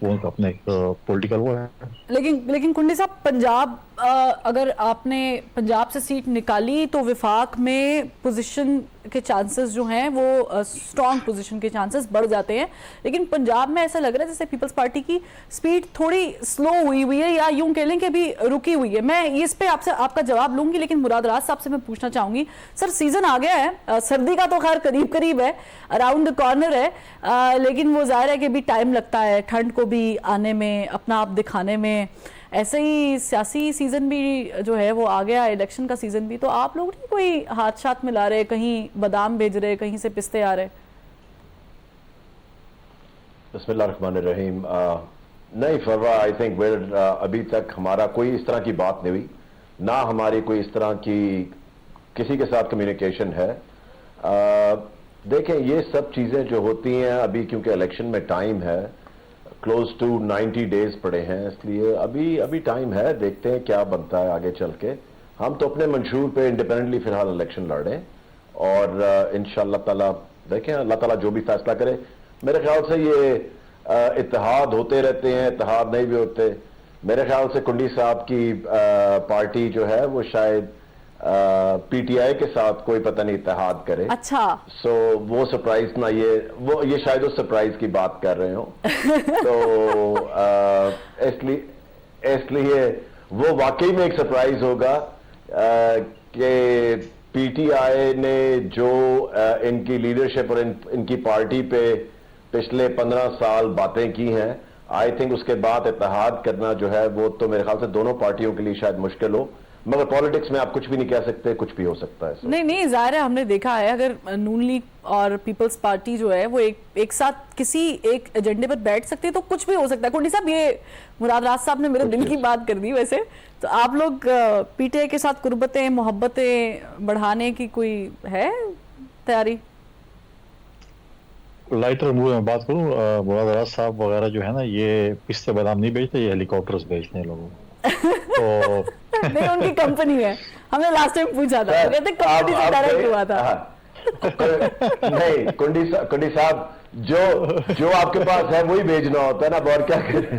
وہ ان کا اپنا ایک پولیٹیکل وہ ہے۔
لیکن کنڈی صاحب، پنجاب اگر آپ نے پنجاب سے سیٹ نکالی تو وفاق میں پوزیشن کے چانسز جو ہیں وہ سٹرونگ پوزیشن کے چانسز بڑھ جاتے ہیں، لیکن پنجاب میں ایسا لگ رہا ہے جیسے پیپلز پارٹی کی سپیڈ تھوڑی سلو ہوئی ہے، یا یوں کہہ لیں کہ ابھی رکی ہوئی ہے۔ میں اس پہ آپ کا جواب لوں گی، لیکن مراد راز صاحب سے میں پوچھنا چاہوں گی، سر سیزن آ گیا ہے، سردی کا تو خیر قریب ہے، اراؤنڈ کارنر ہے، لیکن وہ ظاہر ہے کہ ابھی ٹائم لگتا ہے ٹھنڈ کو بھی آنے میں، اپنا آپ دکھانے میں، ایسے ہی سیاسی سیزن بھی جو ہے وہ آ گیا، الیکشن کا سیزن بھی، تو آپ لوگ نہیں کوئی ہاتھ شات ملا رہے، کہیں بادام بھیج رہے، کہیں سے پستے آ رہے؟
بسم اللہ الرحمن الرحیم۔ نہیں فروا، آئی تھنک ابھی تک ہمارا کوئی اس طرح کی بات نہیں ہوئی، نہ ہماری کوئی اس طرح کی کسی کے ساتھ کمیونیکیشن ہے۔ دیکھیں یہ سب چیزیں جو ہوتی ہیں ابھی، کیونکہ الیکشن میں ٹائم ہے، کلوز ٹو 90 ڈیز پڑے ہیں، اس لیے ابھی ٹائم ہے، دیکھتے ہیں کیا بنتا ہے آگے چل کے۔ ہم تو اپنے منشور پہ انڈیپینڈنٹلی فی الحال الیکشن لڑ رہے ہیں، اور انشاءاللہ تعالیٰ دیکھیں اللہ تعالیٰ جو بھی فیصلہ کرے۔ میرے خیال سے یہ اتحاد ہوتے رہتے ہیں، اتحاد نہیں بھی ہوتے۔ میرے خیال سے کنڈی صاحب کی پارٹی جو ہے وہ شاید پی ٹی آئی کے ساتھ کوئی پتہ نہیں اتحاد کرے.
اچھا
سو وہ سرپرائز نہ یہ شاید اس سرپرائز کی بات کر رہے ہوں. تو اس لیے وہ واقعی میں ایک سرپرائز ہوگا کہ پی ٹی آئی نے جو ان کی لیڈرشپ اور ان کی پارٹی پہ پچھلے 15 سال باتیں کی ہیں, آئی تھنک اس کے بعد اتحاد کرنا جو ہے وہ تو میرے خیال سے دونوں پارٹیوں کے لیے شاید مشکل ہو. مگر پالیٹکس میں آپ کچھ بھی نہیں کہہ سکتے, کچھ بھی ہو سکتا ہے.
نہیں ظاہر ہے, ہم نے دیکھا ہے اگر نون لیگ اور پیپلز پارٹی جو ہے وہ ایک ساتھ کسی ایک ایجنڈے پر بیٹھ سکتے تو کچھ بھی ہو سکتا ہے. کنڈی صاحب, یہ مراد راز صاحب نے میرے دل کی بات کر دی. ویسے تو آپ لوگ پی ٹی آئی کے ساتھ قربتیں محبتیں بڑھانے کی کوئی ہے تیاری؟
لائٹر موڈ میں بات کروں, مراد راز صاحب وغیرہ جو ہے نا, یہ پستے بادام نہیں بیچتے, یہ ہیلی کاپٹرز بیچتے ہیں لوگوں کو.
نہیں, ان کی کمپنی ہے. ہم نے لاسٹ ٹائم پوچھا تھا, وہ کہتے کمپنی سے ڈائریکٹ ہوا تھا.
نہیں کنڈی صاحب, جو آپ کے پاس ہے وہی بیچنا ہوتا ہے نا, اب اور کیا کریں.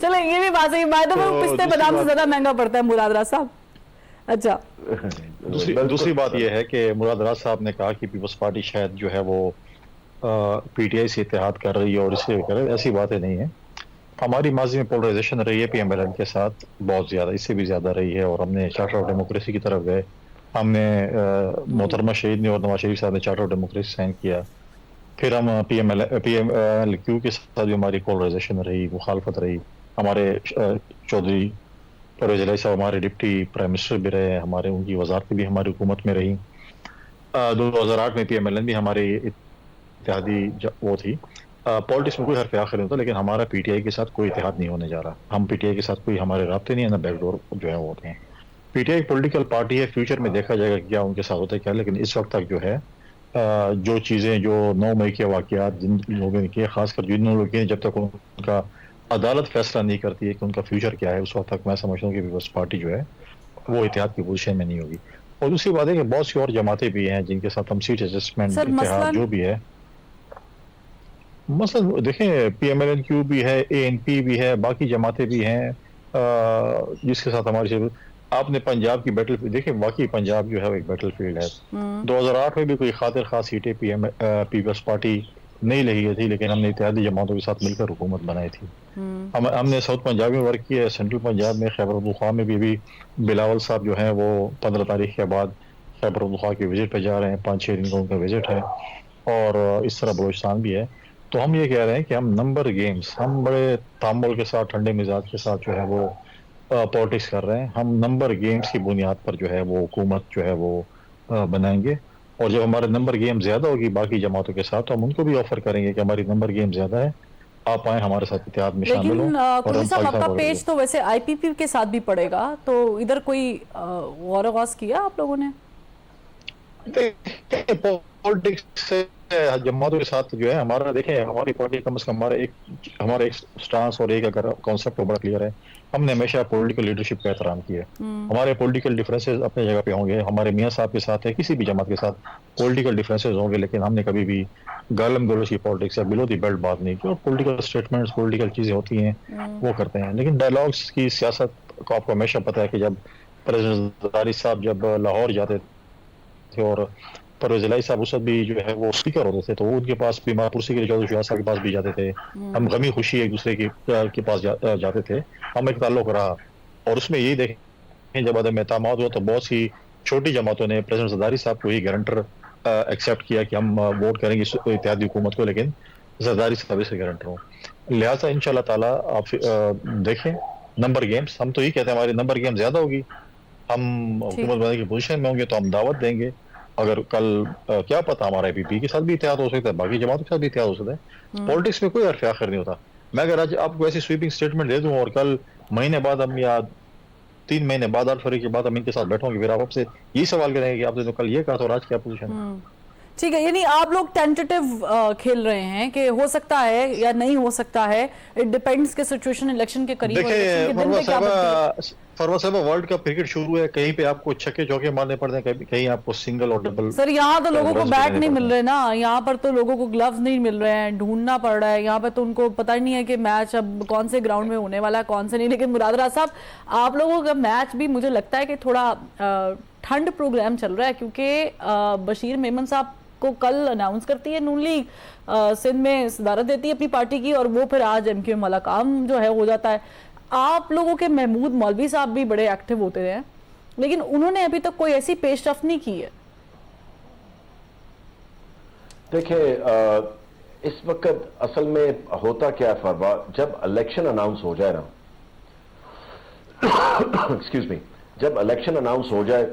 چلو یہ بھی بات ہے, بات ہے وہ پستے بادام سے زیادہ مہنگا پڑتا ہے مراد راز صاحب. اچھا,
دوسری بات یہ ہے کہ مراد راز صاحب نے کہا کہ پیپلز پارٹی شاید جو ہے وہ پی ٹی آئی سے اتحاد کر رہی ہے اور اس سے کر رہی ہے. ایسی باتیں نہیں ہیں. ہماری ماضی میں پولرائزیشن رہی ہے پی ایم ایل این کے ساتھ بہت زیادہ, اس سے بھی زیادہ رہی ہے, اور ہم نے چارٹر آف ڈیموکریسی کی طرف گئے. ہم نے محترمہ شہید نے اور نواز شریف صاحب نے چارٹر آف ڈیموکریسی سائن کیا. پھر ہم پی ایم ایل کیو کے ساتھ بھی ہماری پولرائزیشن رہی, مخالفت رہی. ہمارے چودھری پرویز الہی صاحب ہمارے ڈپٹی پرائم منسٹر بھی رہے, ہمارے ان کی وزارتیں بھی ہماری حکومت میں رہی. 2008 میں پی ایم ایل این بھی ہماری اتحادی وہ تھی. پالیٹکس میں کوئی حرف آخر نہیں ہوتا, لیکن ہمارا پی ٹی آئی کے ساتھ کوئی اتحاد نہیں ہونے جا رہا. ہم پی ٹی آئی کے ساتھ کوئی ہمارے رابطے نہیں ہیں, نہ بیک ڈور جو ہے وہ ہوتے ہیں. پی ٹی آئی ایک پولیٹیکل پارٹی ہے, فیوچر میں دیکھا جائے گا کیا ان کے ساتھ ہوتا ہے کیا, لیکن اس وقت تک جو ہے جو چیزیں جو 9 مئی کے واقعات جن لوگوں نے کیے, خاص کر جن لوگوں نے جب تک ان کا عدالت فیصلہ نہیں کرتی ہے کہ ان کا فیوچر کیا ہے, اس وقت تک میں سمجھتا ہوں کہ پیپلز پارٹی جو ہے وہ اتحاد کی پوزیشن میں نہیں ہوگی. اور دوسری بات ہے کہ بہت سی اور جماعتیں بھی ہیں جن کے ساتھ ہم سیٹ ایڈجسٹمنٹ اتحاد جو بھی ہے, مثلا دیکھیں پی ایم ایل این کیو بھی ہے, اے این پی بھی ہے, باقی جماعتیں بھی ہیں جس کے ساتھ ہماری. آپ نے پنجاب کی بیٹل فیلڈ دیکھیں, واقعی پنجاب جو ہے وہ ایک بیٹل فیلڈ ہے. 2008 میں بھی کوئی خاطر خاص سیٹیں پیپلز پارٹی نہیں لگی تھی, لیکن ہم نے اتحادی جماعتوں کے ساتھ مل کر حکومت بنائی تھی. ہم نے ساؤتھ پنجاب میں ورک کیا ہے, سینٹرل پنجاب میں خیبر پختونخوا میں بھی بلاول صاحب جو ہیں وہ 15 تاریخ کے بعد خیبر پختونخوا کے وزٹ پہ جا رہے ہیں, 5-6 دن کا ان کا وزٹ ہے, اور اس طرح بلوچستان بھی ہے. تو ہم یہ کہہ رہے ہیں کہ ہم نمبر گیمز, ہم بڑے تامل کے ساتھ ٹھنڈے مزاج کے ساتھ جو ہے وہ پالیٹکس کر رہے ہیں. ہم نمبر گیمز کی بنیاد پر جو ہے وہ حکومت جو ہے وہ بنائیں گے, اور جب ہمارے نمبر گیم زیادہ ہوگی باقی جماعتوں کے ساتھ تو ہم ان کو بھی آفر کریں گے کہ ہماری نمبر گیم زیادہ ہے, آپ آئیں ہمارے ساتھ اتحاد میں شامل ہوں.
لیکن صاحب آپ کا پیج تو ویسے آئی پی پی کے ساتھ بھی پڑے گا, تو ادھر کوئی غور و خوض کیا آپ لوگوں نے؟
پالیٹکس جماعتوں کے ساتھ جو ہے ہمارا, دیکھیں ہماری پارٹی کم از کم ہمارا ایک سٹانس اور ایک اگر کانسیپٹ بڑا کلیئر ہے. ہم نے ہمیشہ پولیٹیکل لیڈرشپ کا احترام کیا ہے. ہمارے پولیٹیکل ڈفرینسز اپنے جگہ پہ ہوں گے, ہمارے میاں صاحب کے ساتھ ہے, کسی بھی جماعت کے ساتھ پولیٹیکل ڈفرینسز ہوں گے, لیکن ہم نے کبھی بھی گالم گلوچ کی پالیٹکس یا بلو دی بیلٹ بات نہیں کی. اور پولیٹیکل اسٹیٹمنٹس پولیٹیکل چیزیں ہوتی ہیں وہ کرتے ہیں, لیکن ڈائلاگس کی سیاست کو آپ کو ہمیشہ پتہ ہے کہ جب پریزیڈنٹ زرداری صاحب جب لاہور جاتے تھے اور پرویز الہی صاحب اس وقت بھی جو ہے وہ اسپیکر ہوتے تھے, تو وہ ان کے پاس بھی ماپورسی کے چودھری شہزاد صاحب کے پاس بھی جاتے تھے. ہم غمی خوشی ایک دوسرے کے پاس جاتے تھے, ہم ایک تعلق رہا. اور اس میں یہی دیکھیں جب عدم اعتماد ہوا تو بہت سی چھوٹی جماعتوں نے پریزیڈنٹ زرداری صاحب کو ہی گارنٹر ایکسیپٹ کیا کہ ہم ووٹ کریں گے اتحادی حکومت کو, لیکن زرداری صاحب سے گارنٹر ہوں. لہٰذا ان شاء اللہ تعالیٰ آپ دیکھیں نمبر گیمز, ہم تو یہ کہتے ہیں ہماری نمبر گیم زیادہ ہوگی, ہم حکومت بنانے کی پوزیشن میں ہوں گے تو ہم دعوت دیں گے. اگر کل کیا پتا ہمارا پی پی کے ساتھ بھی اتحاد ہو سکتا ہے, باقی جماعتوں کے ساتھ بھی اتحاد ہو سکتا ہے. پالیٹکس میں کوئی حرف آخر نہیں ہوتا. میں اگر آج آپ کو ایسی سویپنگ اسٹیٹمنٹ دے دوں اور کل مہینے بعد ہم یا 3 مہینے بعد 8 فروری کے بعد ہم ان کے ساتھ بیٹھوں گے, پھر آپ سے یہی سوال کریں گے کہ آپ نے تو کل یہ کہا تھا اور آج کیا پوزیشن ہے.
ٹھیک ہے، یعنی آپ لوگ ٹینٹیٹیو کھیل رہے ہیں کہ ہو سکتا ہے یا نہیں ہو سکتا ہے، اٹ ڈیپینڈز کہ سچویشن الیکشن کے قریب اور الیکشن کے دن پہ کیا بنتی ہے۔
فروا صاحبہ ورلڈ کپ کرکٹ شروع ہے، کہیں پہ آپ کو چھکے چوکے مارنے پڑتے ہیں، کہیں آپ کو سنگل اور ڈبل۔
سر یہاں تو لوگوں کو بیٹ نہیں مل رہے نا، یہاں پر تو لوگوں کو گلوز نہیں مل رہے ہیں، ڈھونڈنا پڑ رہا ہے، یہاں پہ تو ان کو پتہ ہی نہیں ہے کہ میچ اب کون سے گراؤنڈ میں ہونے والا ہے کون سے نہیں۔ لیکن مراد راز صاحب آپ لوگوں کا میچ بھی مجھے لگتا ہے کہ تھوڑا ٹھنڈ پروگرام چل رہا ہے، کیونکہ بشیر میمن صاحب کو کل اناؤنس کرتی ہے نون لیگ سندھ میں صدارت دیتی ہے اپنی پارٹی کی، اور وہ پھر آج ایم کیو ایم والا کام جو ہے ہو جاتا ہے۔ آپ لوگوں کے محمود مولوی صاحب بھی بڑے ایکٹیو ہوتے ہیں، لیکن انہوں نے ابھی تک کوئی ایسی پیش رفت نہیں کی ہے۔
دیکھیں اس وقت اصل میں ہوتا کیا ہے فروا، جب الیکشن اناؤنس ہو جائے نا ایکسکیوز می، جب الیکشن اناؤنس ہو جائے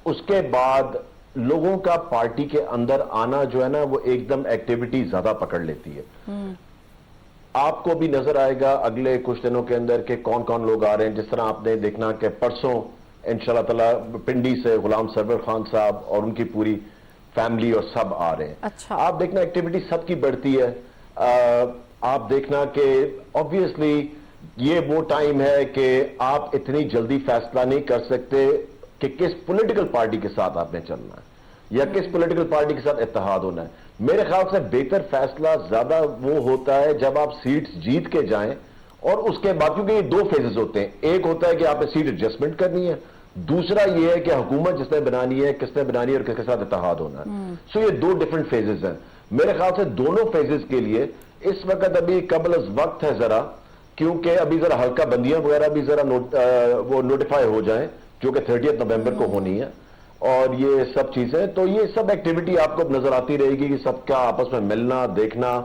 اس کے بعد لوگوں کا پارٹی کے اندر آنا جو ہے نا وہ ایک دم ایکٹیویٹی زیادہ پکڑ لیتی ہے۔ آپ کو بھی نظر آئے گا اگلے کچھ دنوں کے اندر کہ کون کون لوگ آ رہے ہیں، جس طرح آپ نے دیکھنا کہ پرسوں انشاءاللہ تعالی پنڈی سے غلام سرور خان صاحب اور ان کی پوری فیملی اور سب آ رہے ہیں۔
اچھا،
آپ دیکھنا ایکٹیویٹی سب کی بڑھتی ہے۔ آپ دیکھنا کہ obviously یہ وہ ٹائم ہے کہ آپ اتنی جلدی فیصلہ نہیں کر سکتے کہ کس پولیٹیکل پارٹی کے ساتھ آپ نے چلنا ہے یا کس پولیٹیکل پارٹی کے ساتھ اتحاد ہونا ہے۔ میرے خیال سے بہتر فیصلہ زیادہ وہ ہوتا ہے جب آپ سیٹس جیت کے جائیں، اور اس کے بعد کیونکہ یہ دو فیزز ہوتے ہیں، ایک ہوتا ہے کہ آپ نے سیٹ ایڈجسٹمنٹ کرنی ہے، دوسرا یہ ہے کہ حکومت جس نے بنانی ہے کس نے بنانی ہے اور کس کے ساتھ اتحاد ہونا ہے۔ سو یہ دو ڈیفرنٹ فیزز ہیں۔ میرے خیال سے دونوں فیزز کے لیے اس وقت ابھی قبل از وقت ہے ذرا، کیونکہ ابھی ذرا حلقہ بندیاں وغیرہ بھی ذرا وہ نوٹیفائی ہو جائیں جو کہ 30 نومبر کو ہونی ہے، اور یہ سب چیزیں، تو یہ سب ایکٹیویٹی آپ کو نظر آتی رہے گی کہ سب کا آپس میں ملنا دیکھنا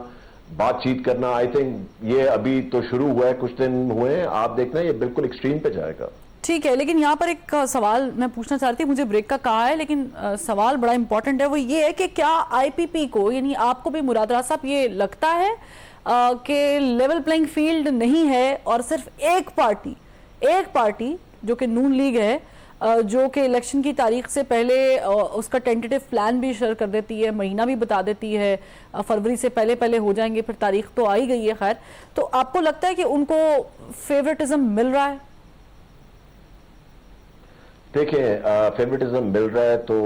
بات چیت کرنا۔ آئی تھنک یہ ابھی تو شروع ہوا ہے، کچھ دن ہوئے ہیں، آپ دیکھنا یہ بالکل ایکسٹریم پہ جائے گا۔
ٹھیک ہے، لیکن یہاں پر ایک سوال میں پوچھنا چاہتی ہوں، مجھے بریک کا کہا ہے لیکن سوال بڑا امپورٹنٹ ہے، وہ یہ ہے کہ کیا آئی پی پی کو، یعنی آپ کو بھی مراد راز صاحب یہ لگتا ہے کہ لیول پلینگ فیلڈ نہیں ہے اور صرف ایک پارٹی جو کہ نون لیگ ہے، جو کہ الیکشن کی تاریخ سے پہلے اس کا ٹینٹیٹیو پلان بھی شیئر کر دیتی ہے، مہینہ بھی بتا دیتی ہے، فروری سے پہلے ہو جائیں گے، پھر تاریخ تو آئی گئی ہے خیر، تو آپ کو لگتا ہے کہ ان کو فیورٹزم مل رہا ہے؟
دیکھیں فیورٹزم مل رہا ہے تو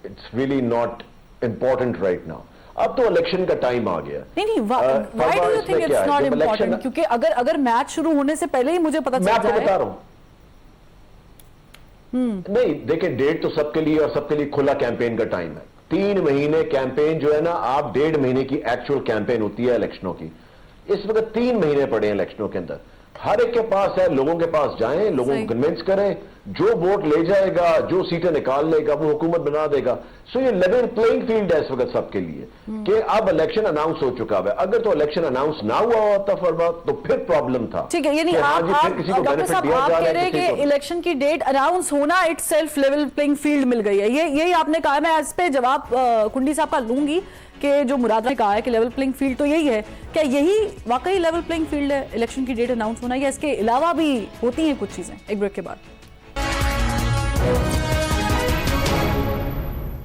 it's really not important right now. اب تو الیکشن کا ٹائم آ گیا۔
نہیں why do you think it's not important? کیونکہ اگر میچ شروع ہونے سے پہلے ہی مجھے پتا چل جائے۔
میں آپ کو بتا رہا ہوں، نہیں دیکھیں ڈیٹ تو سب کے لیے اور سب کے لیے کھلا کیمپین کا ٹائم ہے۔ 3 مہینے کیمپین جو ہے نا، آپ 1.5 مہینے کی ایکچوئل کیمپین ہوتی ہے الیکشنوں کی۔ اس وقت 3 مہینے پڑے ہیں الیکشنوں کے اندر، ہر ایک کے پاس ہے، لوگوں کے پاس جائیں، لوگوں کو کنونس کریں، جو ووٹ لے جائے گا، جو سیٹیں نکال لے گا وہ حکومت بنا دے گا۔ سو یہ لیول پلینگ فیلڈ ہے اس وقت سب کے لیے کہ اب الیکشن اناؤنس ہو چکا ہے۔ اگر تو الیکشن اناؤنس نہ ہوا ہوتا فرما تو پھر پرابلم تھا۔
ٹھیک ہے، یعنی ڈاکٹر صاحب آپ کہہ رہے ہیں کہ الیکشن کی ڈیٹ اناؤنس ہونا it self level playing field مل گئی ہے، یہی آپ نے کہا۔ میں اس پہ جواب کنڈی صاحب کا لوں گی کہ جو مراد نے کہا ہے کہ لیول پلینگ فیلڈ تو یہی ہے، کیا یہی واقعی لیول پلینگ فیلڈ ہے الیکشن کی ڈیٹ اناؤنس ہونا، یا اس کے علاوہ بھی ہوتی ہیں کچھ چیزیں؟ ایک بریک کے بعد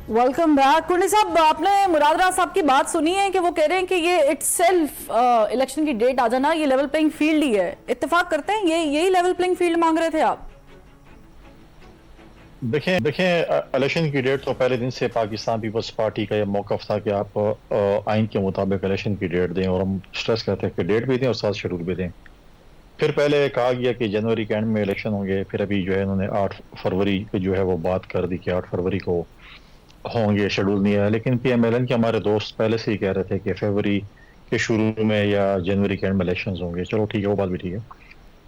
ویلکم بیک۔ کنڈی صاحب، آپ نے مراد راز صاحب کی بات سنی ہے کہ وہ کہہ رہے ہیں کہ یہ اٹ سیلف الیکشن کی ڈیٹ آ جانا یہ لیول پلینگ فیلڈ ہی ہے، اتفاق کرتے ہیں یہی لیول پلینگ فیلڈ مانگ رہے تھے آپ؟
دیکھیں الیکشن کی ڈیٹ تو پہلے دن سے پاکستان پیپلز پارٹی کا یہ موقف تھا کہ آپ آئین کے مطابق الیکشن کی ڈیٹ دیں، اور ہم سٹریس کرتے ہیں کہ ڈیٹ بھی دیں اور ساتھ شیڈول بھی دیں۔ پھر پہلے کہا گیا کہ جنوری کے اینڈ میں الیکشن ہوں گے، پھر ابھی جو ہے انہوں نے 8 فروری کی جو ہے وہ بات کر دی کہ 8 فروری کو ہوں گے، شیڈول نہیں ہے۔ لیکن پی ایم ایل این کے ہمارے دوست پہلے سے ہی کہہ رہے تھے کہ فروری کے شروع میں یا جنوری کے اینڈ میں الیکشنز ہوں گے۔ چلو ٹھیک ہے، وہ بات بھی ٹھیک ہے۔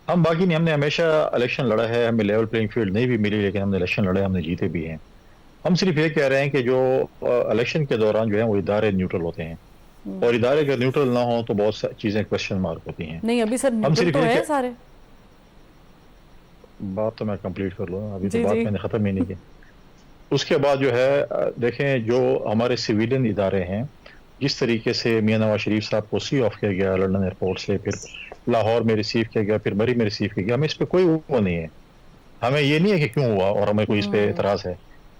ہم باقی نہیں، ہم نے ہمیشہ الیکشن لڑا ہے، ہمیں لیول پلینگ فیلڈ نہیں بھی ملی لیکن ہم نے الیکشن لڑے، ہم نے جیتے بھی ہیں۔ ہم صرف یہ کہہ رہے ہیں کہ جو الیکشن کے دوران جو ہے وہ ادارے نیوٹرل ہوتے ہیں، اور ادارے اگر نیوٹرل نہ ہوں تو بہت سی چیزیں کویسچن مارک ہوتی ہیں۔
نہیں ابھی سر نیوٹرل تو ہے سارے۔
بات تو میں کمپلیٹ کر لوں، ابھی تو بات میں نے ختم ہی نہیں کی۔ اس کے بعد جو ہے دیکھیں جو ہمارے سویلین ادارے ہیں، جس طریقے سے میاں نواز شریف صاحب کو سی آف کیا گیا لنڈن ایئرپورٹ سے، پھر لاہور میں ریسیو کیا گیا، پھر مری میں ریسیو کیا گیا، ہمیں اس پہ کوئی وہ نہیں ہے، ہمیں یہ نہیں ہے کہ کیوں ہوا اور ہمیں کوئی اس پہ اعتراض ہے۔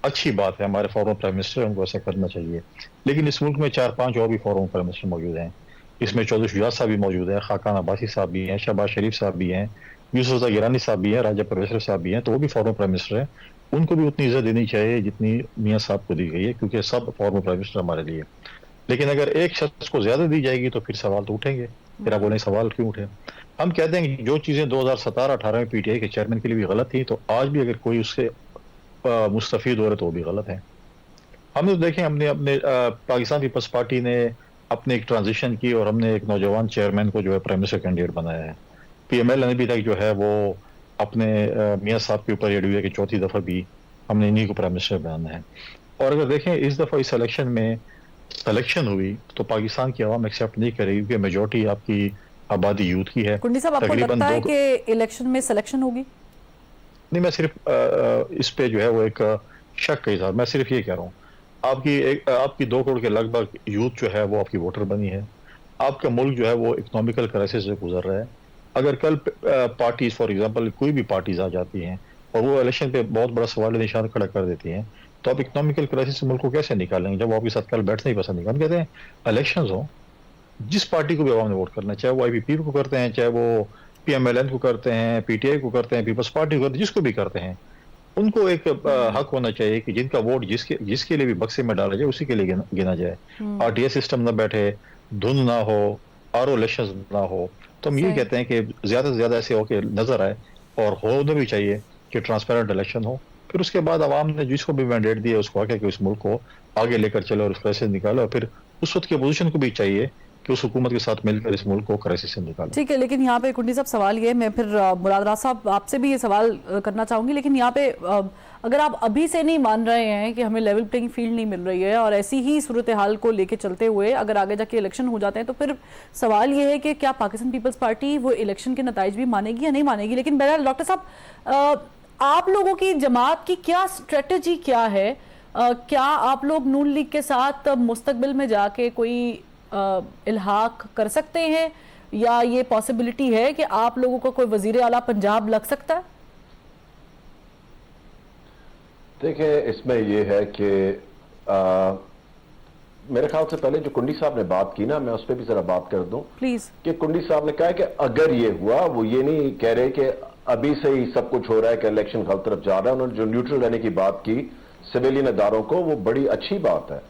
अच्छी बात है, हमारे फॉर्मर प्राइम मिनिस्टर उनको ऐसा करना चाहिए, लेकिन इस मुल्क में 4-5 और भी फॉर्मर प्राइम मिनिस्टर मौजूद हैं। इसमें चौधरी शुजात साहब भी मौजूद हैं, खाकान अब्बासी साहब भी हैं, शहबाज शरीफ साहब भी हैं, यूसुफ गिलानी साहब भी हैं, राजा परवेज़र साहब भी हैं, तो वो भी फॉर्मर प्राइम मिनिस्टर हैं। उनको भी उतनी इज्जत देनी चाहिए जितनी मियाँ साहब को दी गई है, क्योंकि सब फॉर्मर प्राइम मिनिस्टर हमारे लिए। लेकिन अगर एक शख्स को ज्यादा दी जाएगी तो फिर सवाल तो उठेंगे, फिर आप बोलें सवाल क्यों उठे। हम कहते हैं कि जो चीजें 2017-18 में पीटीआई के चेयरमैन के लिए भी गलत थी, तो आज भी अगर कोई उससे मुस्तफीद हो रहे तो वो भी गलत है। हमने तो देखें, हमने अपने पाकिस्तान पीपल्स पार्टी ने अपने एक ट्रांजिशन की और हमने एक नौजवान चेयरमैन को जो है प्राइम मिनिस्टर कैंडिडेट बनाया है। पीएमएल ने भी तक जो है वो अपने मियाँ साहब के ऊपर ये हुआ कि चौथी दफा भी हमने इन्हीं को प्राइम मिनिस्टर बनाना है। और अगर देखें इस दफा इस इलेक्शन में सिलेक्शन हुई तो पाकिस्तान की आवाम एक्सेप्ट नहीं करेगी, क्योंकि मेजॉरिटी आपकी आबादी यूथ की है।
कुंडी साहब, आपको लगता है कि इलेक्शन में सिलेक्शन होगी?
नहीं, मैं सिर्फ इस पे जो है वो एक शक के साथ मैं सिर्फ ये कह रहा हूँ, आपकी 2 करोड़ के लगभग यूथ जो है वो आपकी वोटर बनी है। आपका मुल्क जो है वो इकोनॉमिकल क्राइसिस से गुजर रहा है। अगर कल पार्टीज फॉर एग्जांपल कोई भी पार्टीज आ जाती हैं और वो इलेक्शन पे बहुत बड़ा सवाल निशान खड़ा कर देती हैं, तो आप इकोनॉमिकल क्राइसिस से मुल्क को कैसे निकालेंगे जब वो आपके साथ कल बैठने ही पसंद नहीं। हम कहते हैं इलेक्शंस हो, जिस पार्टी को भी आवाम ने वोट करना है, चाहे वो आईपीपी को करते हैं, चाहे वो पीएमएलएन को करते हैं, पीटीआई को करते हैं, पीपल्स पार्टी को करते हैं, जिसको भी करते हैं, उनको एक हक होना चाहिए कि जिनका वोट जिसके लिए भी बक्से में डाला जाए उसी के लिए गिना जाए। आरटीएस सिस्टम ना बैठे, धुंध ना हो, आरओ इलेक्शन ना हो। तो हम ये कहते हैं कि ज्यादा से ज्यादा ऐसे हो के नजर आए, और होना भी चाहिए कि ट्रांसपेरेंट इलेक्शन हो। फिर उसके बाद आवाम ने जिसको भी मैंडेट दिया उसको आके कि इस मुल्क को आगे लेकर चले और उस क्राइसिस निकाले, और फिर उस वक्त की अपोजिशन को भी चाहिए कि उस हुकूमत के साथ मिलकर इस मुल्क को क्राइसिस से निकाले।
ठीक है, लेकिन यहाँ पे कुंडी साहब सवाल ये, मैं फिर मुराद राज साहब आपसे भी ये सवाल करना चाहूंगी, लेकिन यहाँ पे अगर आप अभी से नहीं मान रहे हैं कि हमें लेवल प्लेइंग फील्ड नहीं मिल रही है और ऐसी ही सूरत हाल को लेके चलते हुए अगर आगे जाके इलेक्शन हो जाते हैं, तो फिर सवाल ये है कि क्या पाकिस्तान पीपल्स पार्टी वो इलेक्शन के नताइज भी मानेगी या नहीं मानेगी। लेकिन बहरहाल डॉक्टर साहब, आप लोगों की जमात की क्या स्ट्रेटजी क्या है? क्या आप लोग नून लीग के साथ मुस्तकबिल में जाके कोई इल्हाक कर सकते हैं, या ये पॉसिबिलिटी है कि आप लोगों को कोई वजीर आला पंजाब लग सकता है?
देखिए, इसमें यह है कि मेरे ख्याल से पहले जो कुंडी साहब ने बात की ना, मैं उस पर भी जरा बात कर दूं
प्लीज।
कि कुंडी साहब ने कहा कि अगर ये हुआ, वो ये नहीं कह रहे कि अभी से ही सब कुछ हो रहा है कि इलेक्शन गलत तरफ जा रहा है। उन्होंने जो न्यूट्रल रहने की बात की सिविलियन इदारों को, वो बड़ी अच्छी बात है।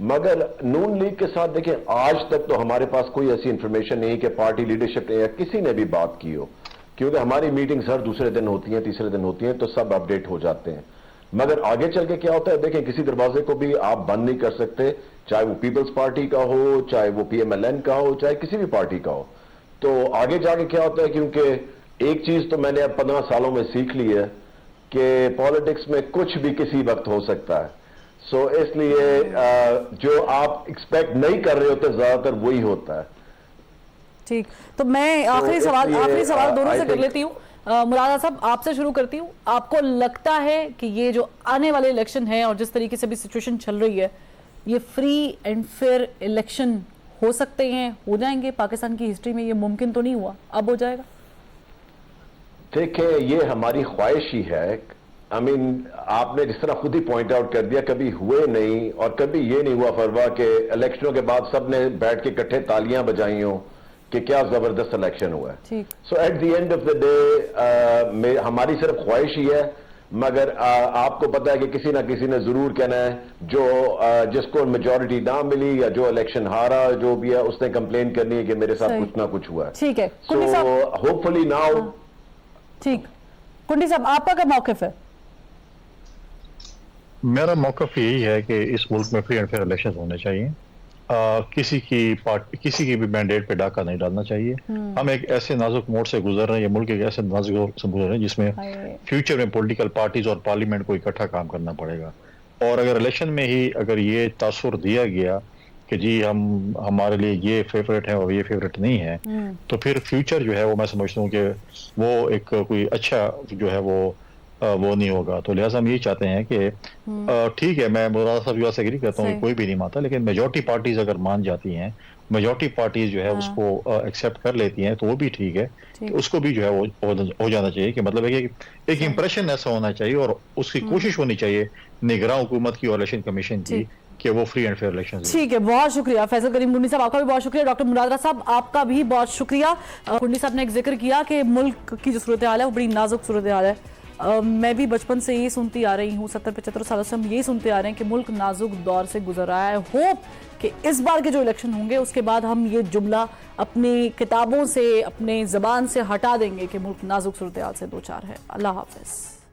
मगर नून लीग के साथ देखिए, आज तक तो हमारे पास कोई ऐसी इंफॉर्मेशन नहीं कि पार्टी लीडरशिप ने या किसी ने भी बात की हो, क्योंकि हमारी मीटिंग्स हर दूसरे दिन होती हैं, तीसरे दिन होती हैं, तो सब अपडेट हो जाते हैं। मगर आगे चल के क्या होता है, देखें, किसी दरवाजे को भी आप बंद नहीं कर सकते, चाहे वो पीपल्स पार्टी का हो, चाहे वो पीएमएलएन का हो, चाहे किसी भी पार्टी का हो। तो आगे जाके क्या होता है, क्योंकि एक चीज तो मैंने अब 15 सालों में सीख ली है कि पॉलिटिक्स में कुछ भी किसी वक्त हो सकता है। सो इसलिए जो आप एक्सपेक्ट नहीं कर रहे होते ज्यादातर वही होता है।
ठीक, तो मैं आखिरी सवाल दोनों से कर लेती हूँ। मुराद साहब, आपसे शुरू करती हूँ। आपको लगता है कि ये जो आने वाले इलेक्शन है और जिस तरीके से भी सिचुएशन चल रही है, ये फ्री एंड फेयर इलेक्शन हो सकते हैं, हो जाएंगे? पाकिस्तान की हिस्ट्री में ये मुमकिन तो नहीं हुआ, अब हो जाएगा?
देखिए, ये हमारी ख्वाहिश ही है। आपने जिस तरह खुद ही पॉइंट आउट कर दिया, कभी हुए नहीं और कभी ये नहीं हुआ फरवा के इलेक्शनों के बाद सबने बैठ के इकट्ठे तालियां बजाई हो कि क्या जबरदस्त इलेक्शन हुआ है। So at the end of the day हमारी सिर्फ ख्वाहिश ही है। मगर आपको पता है कि किसी ना किसी ने जरूर कहना है, जो जिसको मेजॉरिटी ना मिली या जो इलेक्शन हारा, जो भी है, उसने कंप्लेन करनी है कि मेरे साथ कुछ ना कुछ हुआ है।
ठीक है,
सो होपफुली नाउ।
ठीक, कुंडी साहब, आपका क्या मौक़िफ़ है?
मेरा मौक़िफ़ यही है कि इस मुल्क में फ्री एंड फेयर इलेक्शन होने चाहिए। किसी की भी मैंडेट पे डाका नहीं डालना चाहिए। हम एक ऐसे नाजुक मोड़ से गुजर रहे हैं, ये मुल्क एक ऐसे नाजुक मोड़ से गुजर रहे हैं जिसमें फ्यूचर में पॉलिटिकल पार्टीज और पार्लियामेंट को इकट्ठा काम करना पड़ेगा। और अगर इलेक्शन में ही अगर ये तासुर दिया गया कि जी हमारे लिए ये फेवरेट है और ये फेवरेट नहीं है, तो फिर फ्यूचर जो है वो मैं समझता हूँ कि वो एक कोई अच्छा जो है वो नहीं होगा। तो लिहाजा हम यही चाहते हैं कि ठीक है, मैं मुराद साहब से एग्री करता हूँ, कोई भी नहीं मानता, लेकिन मेजॉरिटी पार्टीज अगर मान जाती हैं मेजॉरिटी पार्टीज जो है उसको एक्सेप्ट कर लेती हैं तो वो भी ठीक है। उसको भी जो है वो हो जाना चाहिए कि मतलब है कि एक इंप्रेशन ऐसा होना चाहिए और उसकी कोशिश होनी चाहिए निगरान हुकूमत की और इलेक्शन कमीशन की कि वो फ्री एंड फेयर इलेक्शन।
ठीक है, बहुत शुक्रिया फैसल करीम कुंडी साहब, आपका भी बहुत शुक्रिया। डॉक्टर मुरादरा साहब आपका भी बहुत शुक्रिया। कुंडी साहब ने एक जिक्र किया कि मुल्क की जो सूरत हाल है वो बड़ी नाजुक सूरत हाल है। मैं भी बचपन से ये सुनती आ रही हूँ, 70-75 सालों से हम ये सुनते आ रहे हैं कि मुल्क नाजुक दौर से गुजर रहा है। होप कि इस बार के जो इलेक्शन होंगे उसके बाद हम ये जुमला अपनी किताबों से, अपने ज़बान से हटा देंगे कि मुल्क नाजुक सूरत हाल से दो चार है। अल्लाह हाफ़िज़।